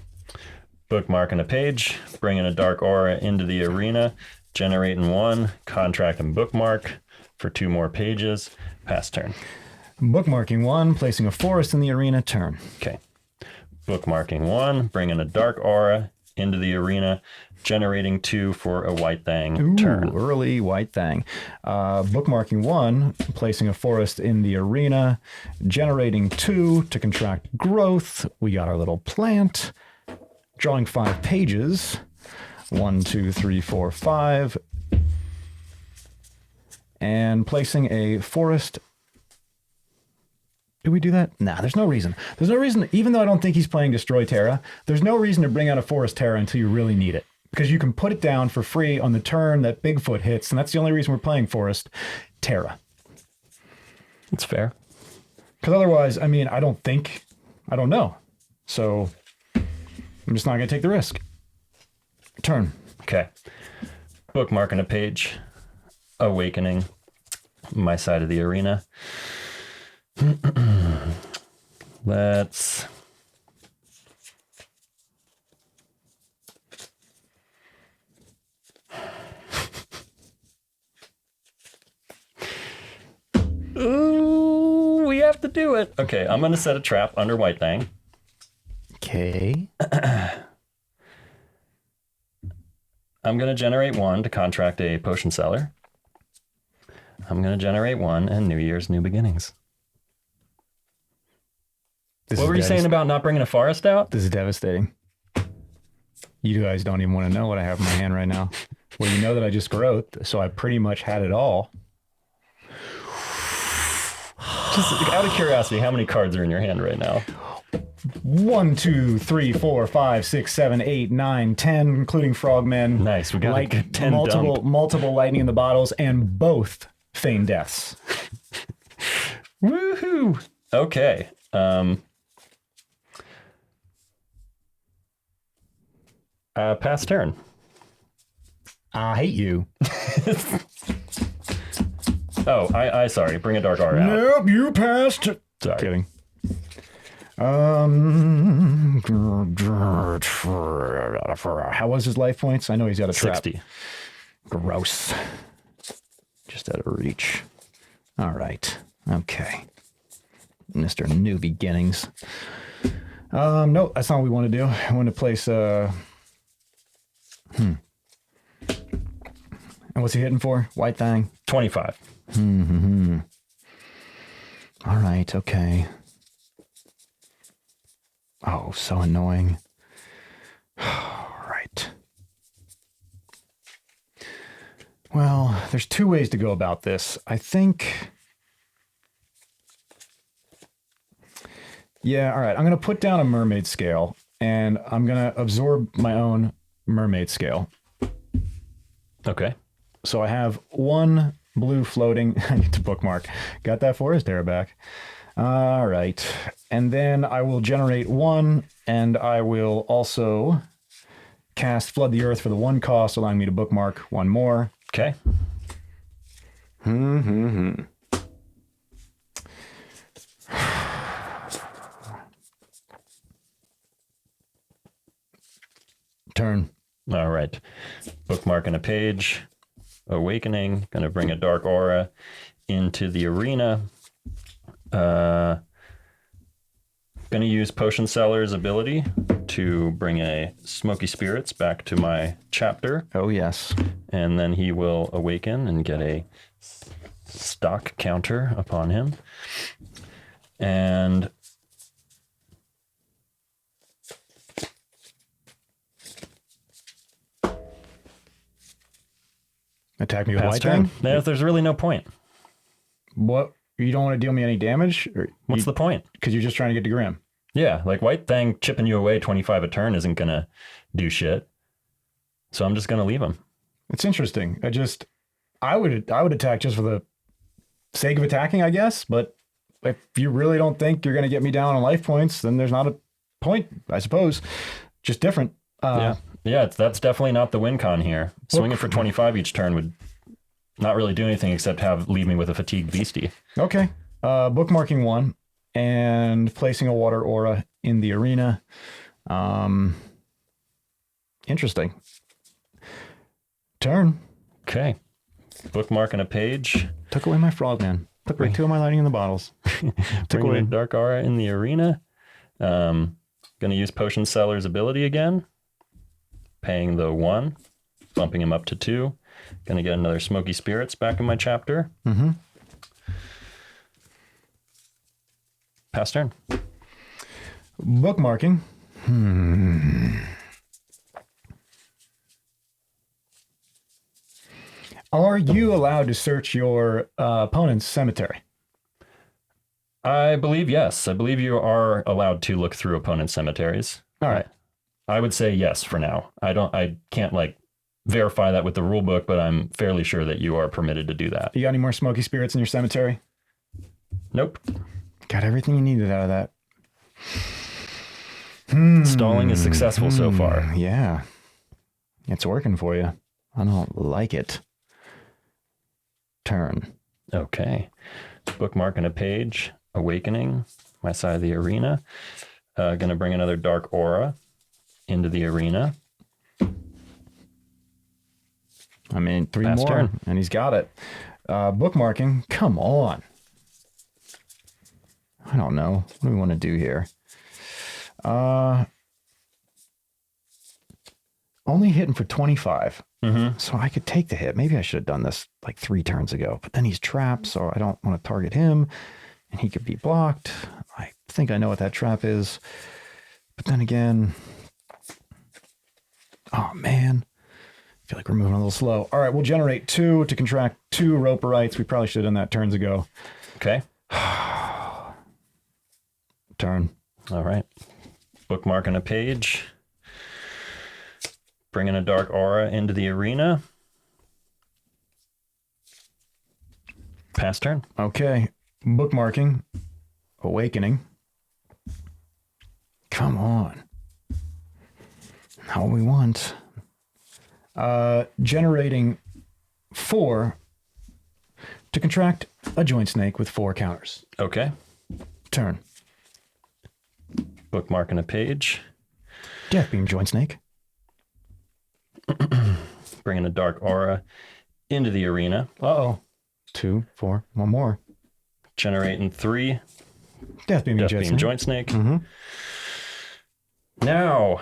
Bookmarking a page, bringing a dark aura into the arena, generating 1, contract and bookmark for 2 more pages, pass turn. Bookmarking 1, placing a forest in the arena, turn. Okay. Bookmarking 1, bringing a dark aura into the arena, generating 2 for a White Thing Ooh, turn. early White Thing. Bookmarking 1, placing a forest in the arena, generating 2 to contract growth. We got our little plant. Drawing 5 pages. 1, 2, 3, 4, 5. And placing a forest. Do we do that? Nah, there's no reason. There's no reason, even though I don't think he's playing Destroy Terra, there's no reason to bring out a Forest Terra until you really need it. Because you can put it down for free on the turn that Bigfoot hits, and that's the only reason we're playing Forest Terra. That's fair. Because otherwise, I mean, I don't know. So I'm just not going to take the risk. Turn. Okay. Bookmarking a page. Awakening. My side of the arena. Let's... Ooh, we have to do it. Okay, I'm going to set a trap under White Thing. Okay. I'm going to generate 1 to contract a potion seller. I'm going to generate 1 and New Year's New Beginnings. What were you saying about not bringing a forest out? This is devastating. You guys don't even want to know what I have in my hand right now. Well, you know that I just growth, so I pretty much had it all. Just out of curiosity, how many cards are in your hand right now? 1, 2, 3, 4, 5, 6, 7, 8, 9, 10, including frogmen. Nice, we got a 10 multiple lightning in the bottles, and both feigned deaths. Woohoo! Okay. Pass turn. I hate you. Oh, I sorry. Bring a Dark Aura out. Nope, you passed. Sorry. Kidding. How was his life points? I know he's got a trap. 60. Gross. Just out of reach. All right. Okay. Mr. New Beginnings. No, that's not what we want to do. I want to place And what's he hitting for? White Thing? 25. Mm-hmm. All right, okay. Oh, so annoying. All right. Well, there's 2 ways to go about this. I think... Yeah, all right. I'm going to put down a mermaid scale, and I'm going to absorb my own mermaid scale. Okay. So I have 1 blue floating. I need to bookmark. Got that Forest Terra back. All right. And then I will generate 1, and I will also cast Flood the Earth for the 1 cost, allowing me to bookmark 1 more. Okay. Turn. All right. Bookmarking a page. Awakening. Going to bring a Dark Aura into the arena. Going to use Potion Seller's ability to bring a Smoky Spirits back to my chapter. Oh, yes. And then he will awaken and get a stock counter upon him. And attack me with pass White turn. Thing? There's really no point. What? You don't want to deal me any damage? What's the point? Because you're just trying to get to Grim. Yeah, like White Thing chipping you away 25 a turn isn't going to do shit. So I'm just going to leave him. It's interesting. I would attack just for the sake of attacking, I guess. But if you really don't think you're going to get me down on life points, then there's not a point, I suppose. Just different. Yeah, that's definitely not the win con here. Swinging for 25 each turn would not really do anything except leave me with a fatigued beastie. Okay. Bookmarking 1 and placing a water aura in the arena. Interesting. Turn. Okay. Bookmarking a page. Took away my frogman. Took away 2 of my lighting in the bottles. Took away Dark Aura in the arena. Going to use Potion Seller's ability again. paying the 1, bumping him up to 2. Going to get another Smoky Spirits back in my chapter. Mm-hmm. Pass turn. Bookmarking. Are you allowed to search your opponent's cemetery? I believe yes. I believe you are allowed to look through opponent's cemeteries. All right. I would say yes for now. I can't like verify that with the rule book, but I'm fairly sure that you are permitted to do that. You got any more Smoky Spirits in your cemetery? Nope. Got everything you needed out of that. Stalling is successful so far. Yeah. It's working for you. I don't like it. Turn. Okay. Bookmarking a page. Awakening. My side of the arena. Gonna bring another Dark Aura into the arena. I mean, 3 Pass more, turn. and he's got it. Bookmarking. Come on. I don't know. What do we want to do here? Only hitting for 25. So I could take the hit. Maybe I should have done this like 3 turns ago. But then he's trapped, so I don't want to target him. And he could be blocked. I think I know what that trap is. But then again... Oh, man. I feel like we're moving a little slow. All right, we'll generate 2 to contract 2 Roperites. We probably should have done that turns ago. Okay. Turn. All right. Bookmarking a page. Bringing a Dark Aura into the arena. Pass turn. Okay. Bookmarking. Awakening. Come on. Not what we want. Generating 4 to contract a joint snake with 4 counters. Okay. Turn. Bookmarking a page. Death Beam joint snake. Bringing a Dark Aura into the arena. Uh-oh. 2, 4, 1 more. Generating 3 Death Beam Death joint Beam snake. Joint Snake. Mm-hmm. Now,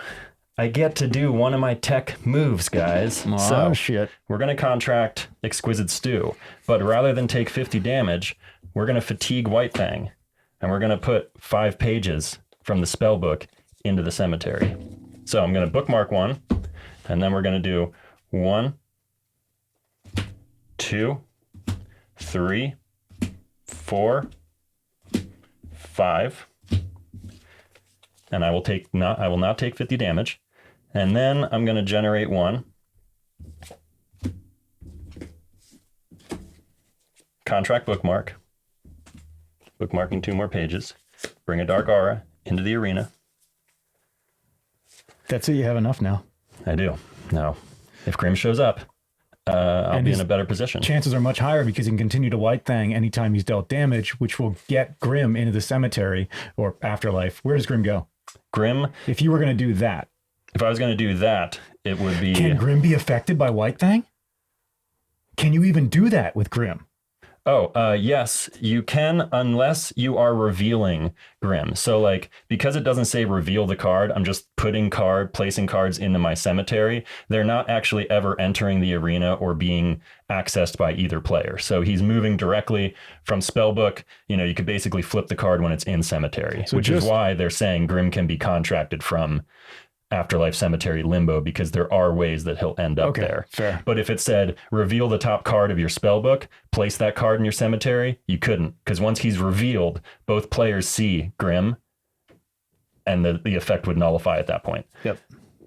I get to do one of my tech moves, guys. Oh, so shit. we're going to contract Exquisite Stew, but rather than take 50 damage, we're going to fatigue White Fang, and we're going to put 5 pages from the spellbook into the cemetery. So I'm going to bookmark 1, and then we're going to do 1, 2, 3, 4, 5, and I will not take 50 damage. And then I'm going to generate 1. Contract bookmark. Bookmarking 2 more pages. Bring a Dark Aura into the arena. That's it. You have enough now. I do. Now, if Grim shows up, I'll be in a better position. Chances are much higher because he can continue to White Fang anytime he's dealt damage, which will get Grim into the cemetery or afterlife. Where does Grim go? Grim, If you were going to do that. if I was going to do that, it would be... Can Grim be affected by White Fang? Can you even do that with Grim? Yes, you can, unless you are revealing Grim. So like, because it doesn't say reveal the card, I'm just placing cards into my cemetery. They're not actually ever entering the arena or being accessed by either player. So he's moving directly from spellbook. You know, you could basically flip the card when it's in cemetery, So which is why they're saying Grim can be contracted from Afterlife Cemetery Limbo, because there are ways that he'll end up there. Fair. But if it said reveal the top card of your spellbook, place that card in your cemetery, you couldn't, because once he's revealed, both players see Grim, and the effect would nullify at that point. Yep.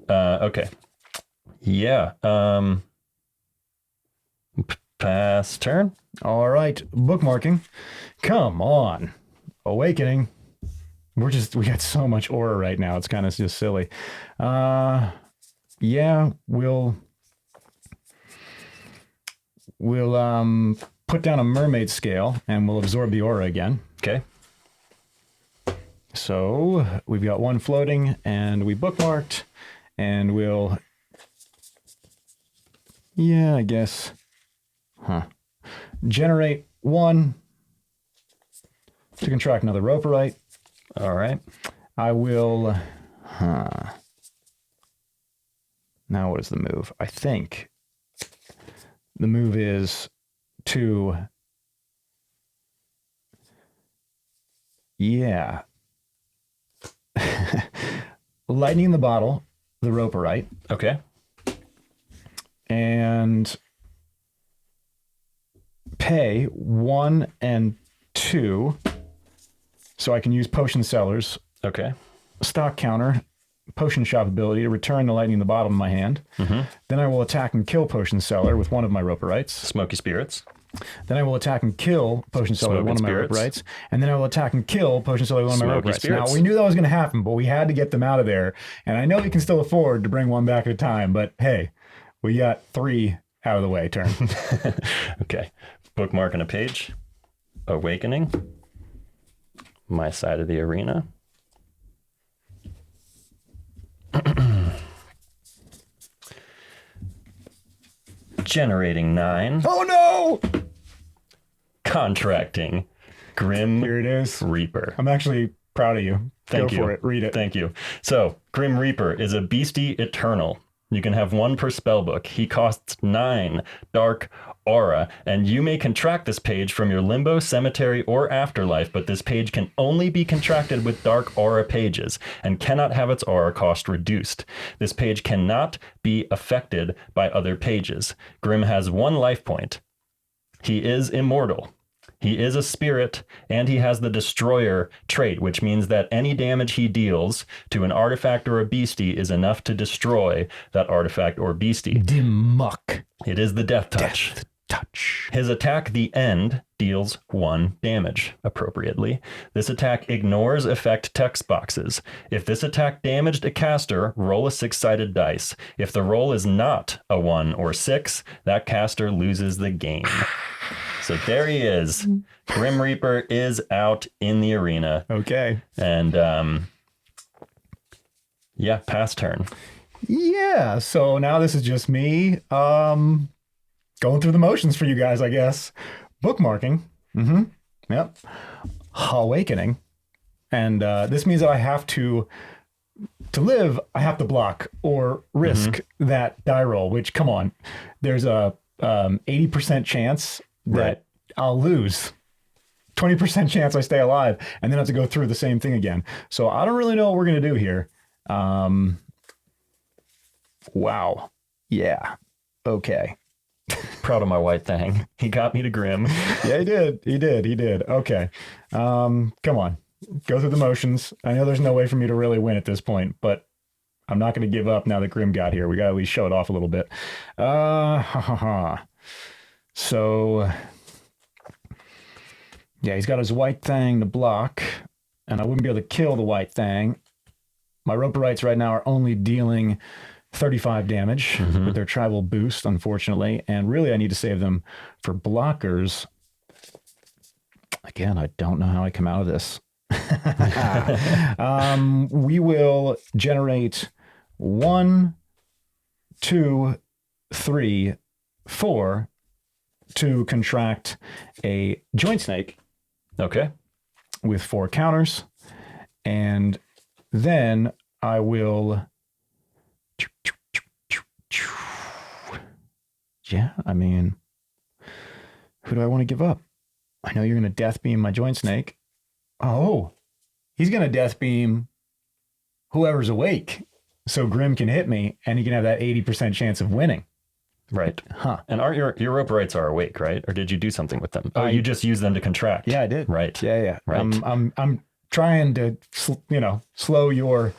Okay. Yeah. Pass turn. All right. Bookmarking. Come on. Awakening. We got so much aura right now. It's kind of just silly. Yeah, we'll put down a mermaid scale and we'll absorb the aura again. Okay. So we've got 1 floating and we bookmarked and we'll, yeah, I guess, generate 1 to contract another Roperite. All right. I will, Now what is the move? I think the move is to... Yeah. Lightning in the bottle, the roperite. Okay. And pay 1 and 2 so I can use potion sellers. Okay. Stock counter, potion shop ability to return the lightning in the bottom of my hand. Then I will attack and kill potion seller with one of my roperites. Smoky spirits. Then I will attack and kill potion seller with one of my roperites. And then I will attack and kill potion seller with one of my roperites. Now, we knew that was going to happen, but we had to get them out of there. And I know we can still afford to bring one back at a time, but hey, we got 3 out of the way. Turn. Okay. Bookmarking a page. Awakening. My side of the arena. Generating 9. Oh no! Contracting. Grim Here it is. Reaper. I'm actually proud of you. Thank Go you. for it. Read it. Thank you. So, Grim Reaper is a beastie eternal. You can have 1 per spellbook. He costs 9 dark aura, and you may contract this page from your limbo, cemetery, or afterlife, but this page can only be contracted with dark aura pages and cannot have its aura cost reduced. This page cannot be affected by other pages. Grim has 1 life point. He is immortal. He is a spirit, and he has the Destroyer trait, which means that any damage he deals to an artifact or a beastie is enough to destroy that artifact or beastie. Demuck. It is the Death Touch. Death touch. His attack, the End, deals 1 damage, appropriately. This attack ignores effect text boxes. If this attack damaged a caster, roll a 6-sided dice. If the roll is not a 1 or 6, that caster loses the game. So there he is. Grim Reaper is out in the arena. Okay. And yeah, pass turn. Yeah. So now this is just me going through the motions for you guys, I guess. Bookmarking. Yep. Awakening. And this means that I have to live, I have to block or risk that die roll, which, come on, there's a 80% chance that I'll lose. 20% chance I stay alive, and then have to go through the same thing again. So I don't really know what we're going to do here. Wow. Yeah. Okay. Proud of my white thing. He got me to Grim. Yeah, he did. He did. Okay. Come on. Go through the motions. I know there's no way for me to really win at this point, but I'm not going to give up now that Grim got here. We got to at least show it off a little bit. So, yeah, he's got his white thing to block, and I wouldn't be able to kill the white thing. My roperites right now are only dealing 35 damage with their tribal boost, unfortunately, and really I need to save them for blockers. Again, I don't know how I come out of this. We will generate 1, 2, 3, 4 to contract a joint snake. Okay. With 4 counters. And then I will... Yeah, I mean, who do I want to give up? I know you're going to death beam my joint snake. Oh, he's going to death beam whoever's awake. So Grim can hit me and he can have that 80% chance of winning. Right. Huh. And aren't your roperites are awake, right? Or did you do something with them? Oh, you just use them to contract. Yeah, I did. Right. Yeah. Right. I'm trying to, slow your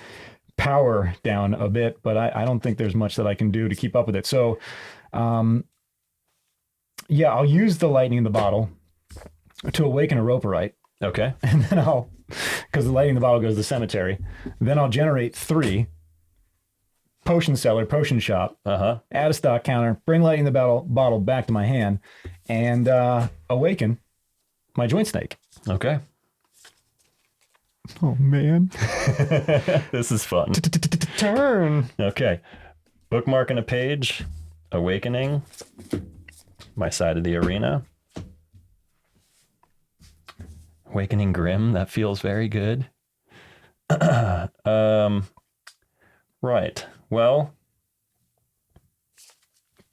power down a bit, but I don't think there's much that I can do to keep up with it. So, yeah, I'll use the lightning in the bottle to awaken a roperite. Okay. And then because the lightning in the bottle goes to the cemetery, then I'll generate 3 potion seller, potion shop, add a stock counter, bring lightning in the bottle back to my hand, and awaken my joint snake. Okay. Oh, man. This is fun. Turn. Okay. Bookmarking a page. Awakening. My side of the arena. Awakening Grim. That feels very good. Right. Well,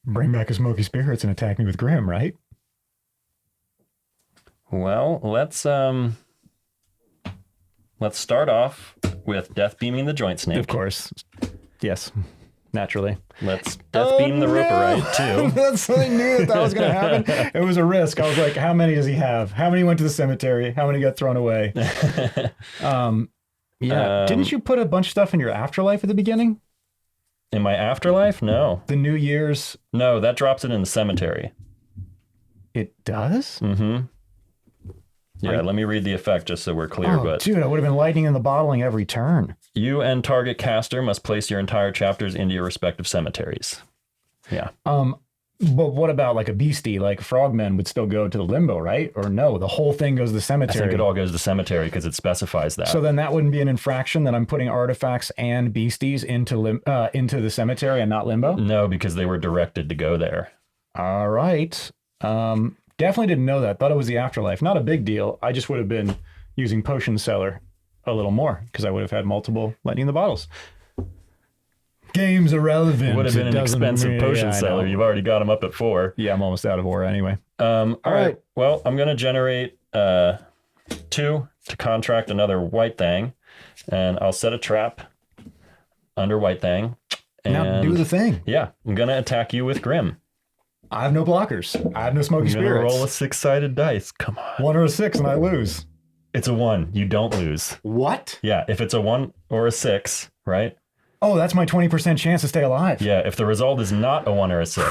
Bring back a smoky spirits and attack me with Grim, right? Well, let's start off with death beaming the joint snake. Of course. Yes. Naturally. Let's death beam the Roperite too. That's I knew that was going to happen. It was a risk. I was like, how many does he have? How many went to the cemetery? How many got thrown away? Yeah. Didn't you put a bunch of stuff in your afterlife at the beginning? In my afterlife? No. The New Year's? No, that drops it in the cemetery. It does? Mm-hmm. Yeah, let me read the effect just so we're clear. Oh, dude, I would have been lightning in the bottling every turn. You and target caster must place your entire chapters into your respective cemeteries. Yeah. But what about like a beastie? Like frogmen would still go to the limbo, right? Or no, the whole thing goes to the cemetery. I think it all goes to the cemetery because it specifies that. So then that wouldn't be an infraction that I'm putting artifacts and beasties into the cemetery and not limbo? No, because they were directed to go there. All right. Definitely didn't know that. Thought it was the afterlife. Not a big deal. I just would have been using Potion Seller a little more because I would have had multiple lightning in the bottles. Game's irrelevant. Would have been an expensive potion seller. You've already got them up at 4. Yeah, I'm almost out of ore anyway. All right. Well, I'm going to generate 2 to contract another white thing, and I'll set a trap under white thing. And now do the thing. Yeah, I'm going to attack you with Grim. I have no blockers. I have no smoky I'm spirits. Roll a 6-sided dice. Come on. 1 or a 6 and I lose. It's a 1. You don't lose. What? Yeah, if it's a 1 or a 6, right? Oh, that's my 20% chance to stay alive. Yeah, if the result is not a 1 or a 6,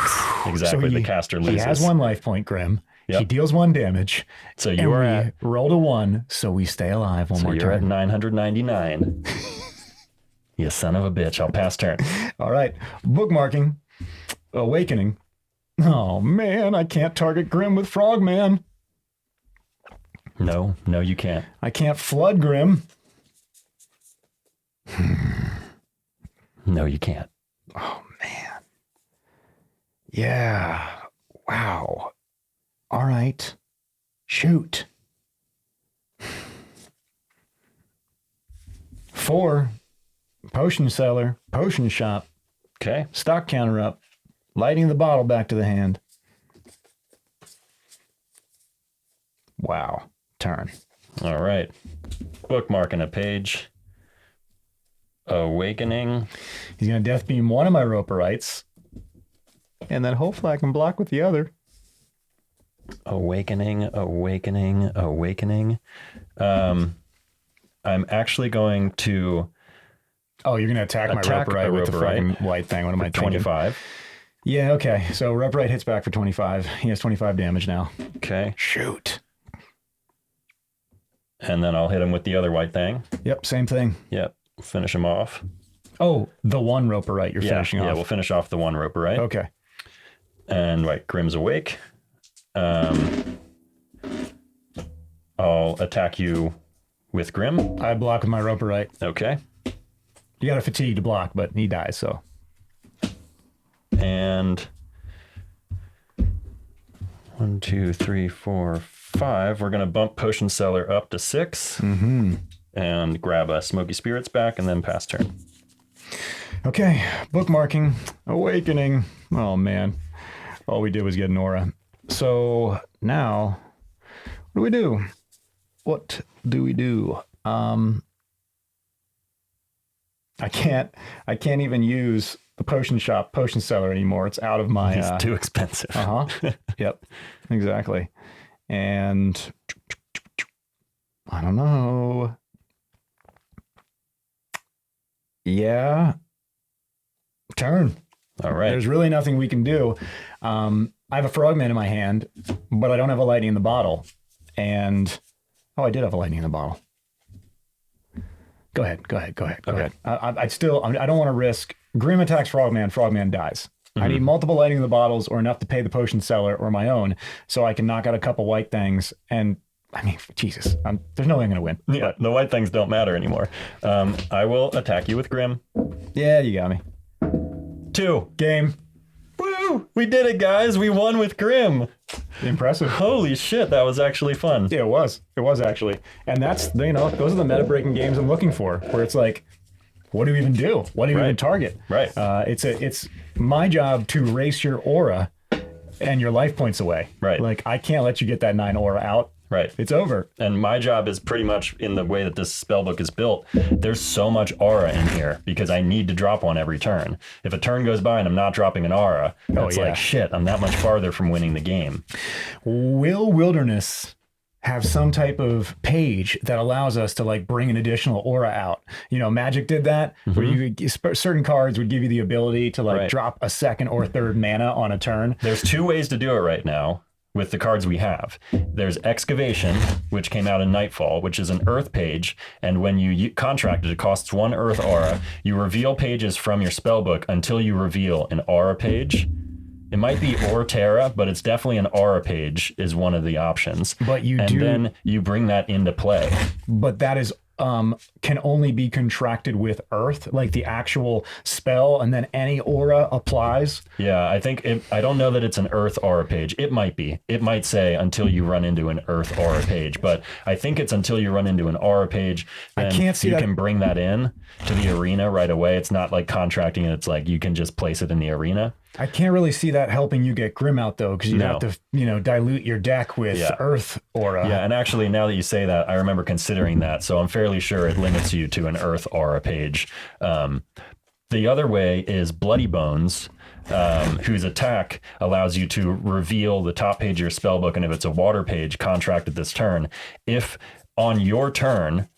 exactly, the caster loses. He has 1 life point, Grim. Yep. He deals 1 damage. So you are at... rolled a 1, so we stay alive one more turn. So you're at 999. You son of a bitch. I'll pass turn. All right. Bookmarking. Awakening. Oh, man, I can't target Grim with Frogman. No, you can't. I can't flood Grim. No, you can't. Oh, man. Yeah. Wow. All right. Shoot. 4. Potion seller. Potion shop. Okay. Stock counter up. Lighting the bottle back to the hand. Wow. Turn. All right. Bookmarking a page. Awakening. He's going to death beam one of my Roperites. And then hopefully I can block with the other. Awakening. I'm actually going to... Oh, you're going to attack my Roperite with the fucking white thing. What am I thinking? 25. Yeah, okay. So Roperite hits back for 25. He has 25 damage now. Okay. Shoot. And then I'll hit him with the other white thing. Yep, same thing. Yep. Finish him off. Oh, the 1 Roperite you're finishing off. Yeah, we'll finish off the 1 Roperite. Okay. And Grim's awake. I'll attack you with Grim. I block with my Roperite. Okay. You got a fatigue to block, but he dies, so. And 1, 2, 3, 4, 5. We're going to bump Potion Seller up to 6. Mm-hmm. And grab a Smoky Spirits back and then pass turn. Okay. Bookmarking. Awakening. Oh, man. All we did was get an aura. So now, what do we do? What do we do? I can't even use the potion shop potion seller anymore. It's out of my... It's too expensive. Yep, exactly. And I don't know. Yeah. Turn. All right. There's really nothing we can do. I have a frogman in my hand, but I don't have a lightning in the bottle. And I did have a lightning in the bottle. Go ahead. I don't want to risk. Grim attacks Frogman. Frogman dies. Mm-hmm. I need multiple lightning in the bottles or enough to pay the potion seller or my own so I can knock out a couple white things. And I mean, Jesus, there's no way I'm going to win. Yeah, the white things don't matter anymore. I will attack you with Grim. Yeah, you got me. 2. Game. Woo! We did it, guys. We won with Grim. Impressive. Holy shit, that was actually fun. Yeah, it was. It was actually. And that's, those are the meta breaking games I'm looking for, where it's like what do you even do? What do you even target? Right. It's my job to race your aura and your life points away. Right. Like, I can't let you get that 9 aura out. Right. It's over. And my job is pretty much in the way that this spell book is built. There's so much aura in here because I need to drop one every turn. If a turn goes by and I'm not dropping an aura, it's like, shit, I'm that much farther from winning the game. Will Wilderness have some type of page that allows us to like bring an additional aura out? You know, Magic did that, where you could, certain cards would give you the ability to like drop a second or third mana on a turn. There's 2 ways to do it right now with the cards we have. There's Excavation, which came out in Nightfall, which is an Earth page, and when you contract it, it costs 1 Earth aura. You reveal pages from your spellbook until you reveal an aura page. It might be or Terra, but it's definitely an aura page is one of the options. But then you bring that into play. But that is can only be contracted with Earth, like the actual spell, and then any aura applies. Yeah, I think I don't know that it's an Earth aura page. It might be. It might say until you run into an Earth aura page, but I think it's until you run into an aura page. Then I can't see you that. can bring that in to the arena right away. It's not like contracting it. It's like you can just place it in the arena. I can't really see that helping you get Grim out though, because you'd have to, dilute your deck with Earth aura. Yeah, and actually, now that you say that, I remember considering that. So I'm fairly sure it limits you to an Earth aura page. The other way is Bloody Bones, whose attack allows you to reveal the top page of your spellbook, and if it's a water page, contracted this turn. If on your turn,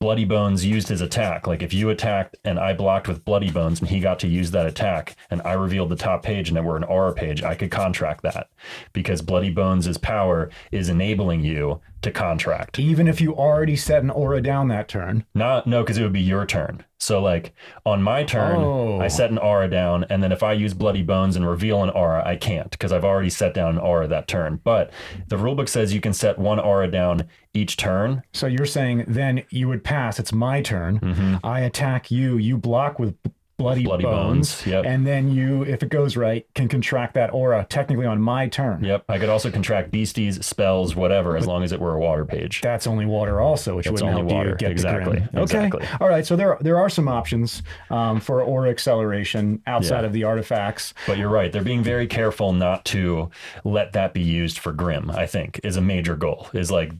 Bloody Bones used his attack. Like if you attacked and I blocked with Bloody Bones and he got to use that attack and I revealed the top page and it were an aura page, I could contract that because Bloody Bones' power is enabling you to contract. Even if you already set an aura down that turn? No, because it would be your turn. So like on my turn, I set an aura down, and then if I use Bloody Bones and reveal an aura, I can't because I've already set down an aura that turn. But the rulebook says you can set 1 aura down each turn. So you're saying then you would pass, it's my turn, I attack you, you block with Bloody Bones. Yep. And then you, if it goes right, can contract that aura technically on my turn. Yep. I could also contract beasties, spells, whatever, as long as it were a water page. That's only water also, which wouldn't help you get the Grim. Okay. Exactly. All right. So there are some options for aura acceleration outside of the artifacts. But you're right. They're being very careful not to let that be used for Grim, I think, is a major goal. Is like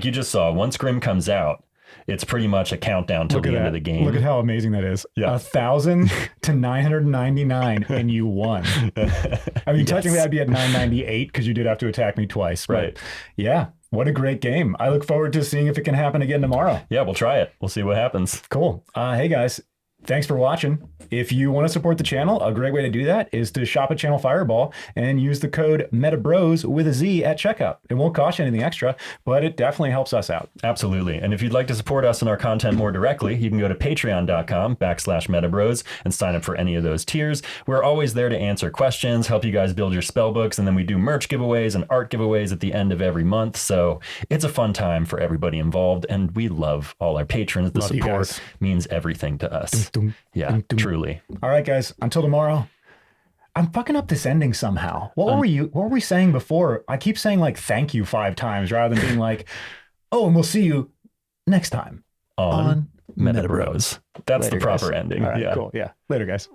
you just saw, once Grim comes out, it's pretty much a countdown till the end of the game. Look at how amazing that is. Yeah. 1,000 to 999 and you won. I mean, technically I'd be at 998 because you did have to attack me twice. But right. Yeah. What a great game. I look forward to seeing if it can happen again tomorrow. Yeah, we'll try it. We'll see what happens. Cool. Hey guys, thanks for watching. If you want to support the channel, a great way to do that is to shop at Channel Fireball and use the code MetaBroz with a Z at checkout. It won't cost you anything extra, but it definitely helps us out. Absolutely. And if you'd like to support us and our content more directly, you can go to patreon.com/MetaBroz and sign up for any of those tiers. We're always there to answer questions, help you guys build your spell books, and then we do merch giveaways and art giveaways at the end of every month. So it's a fun time for everybody involved, and we love all our patrons. The support means everything to us. Yeah, truly. All right, guys. Until tomorrow. I'm fucking up this ending somehow. What were we saying before? I keep saying like thank you 5 times rather than being like, and we'll see you next time on MetaBroz. That's later, the proper ending. All right, yeah. Cool. Yeah. Later, guys.